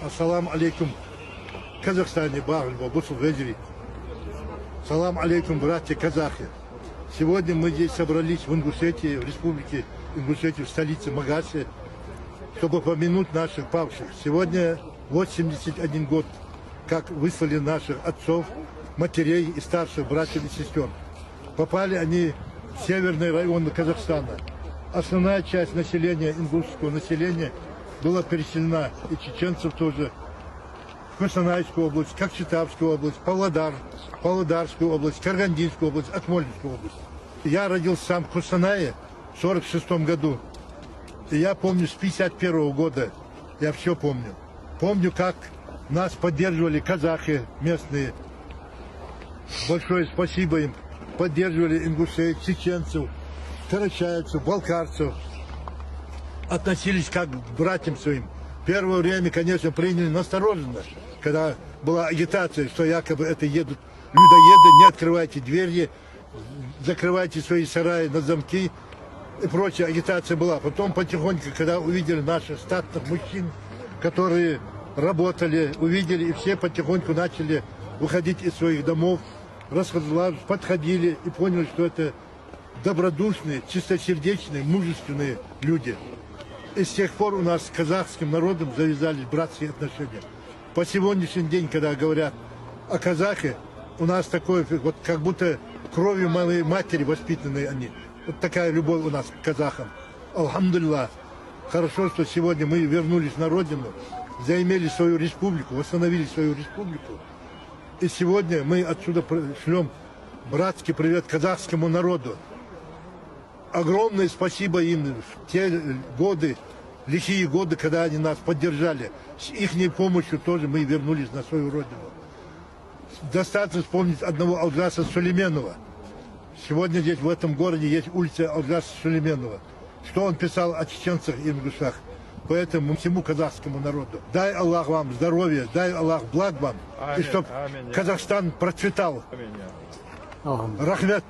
Ассалам алейкум, Казахстане, Багльба, Бусулвезери. Салам алейкум, братья казахи. Сегодня мы здесь собрались в Ингушетии, в республике Ингушетии, в столице Магасе, чтобы помянуть наших павших. Сегодня 81 год, как выслали наших отцов, матерей и старших братьев и сестер. Попали они в северный район Казахстана. Основная часть населения, ингушского населения, была переселена, и чеченцев тоже, в Костанайскую область, Кокчетавскую область, Павлодарскую область, Карагандинскую область, Акмолинскую область. Я родился сам в Костанае в 1946 году. И я помню с 1951 года, я все помню. Помню, как нас поддерживали казахи местные. Большое спасибо им. Поддерживали ингушей, чеченцев, карачаевцев, балкарцев. Относились как к братьям своим. Первое время, конечно, приняли настороженно, когда была агитация, что якобы это едут людоеды, не открывайте двери, закрывайте свои сараи на замки и прочая агитация была. Потом потихоньку, когда увидели наших статных мужчин, которые работали, увидели, и все потихоньку начали выходить из своих домов, подходили и поняли, что это добродушные, чистосердечные, мужественные люди. И с тех пор у нас с казахским народом завязались братские отношения. По сегодняшний день, когда говорят о казахе, у нас такое, вот как будто кровью моей матери воспитанные они. Вот такая любовь у нас к казахам. Алхамдулиллах. Хорошо, что сегодня мы вернулись на родину, заимели свою республику, восстановили свою республику. И сегодня мы отсюда шлем братский привет казахскому народу. Огромное спасибо им в те годы, лихие годы, когда они нас поддержали. С их помощью тоже мы вернулись на свою родину. Достаточно вспомнить одного Алжаса Сулейменова. Сегодня здесь, в этом городе, есть улица Алжаса Сулейменова. Что он писал о чеченцах и ингушах. Поэтому всему казахскому народу. Дай Аллах вам здоровья, дай Аллах благ вам. Аминь, и чтобы Казахстан процветал. Аминь. Рахмет.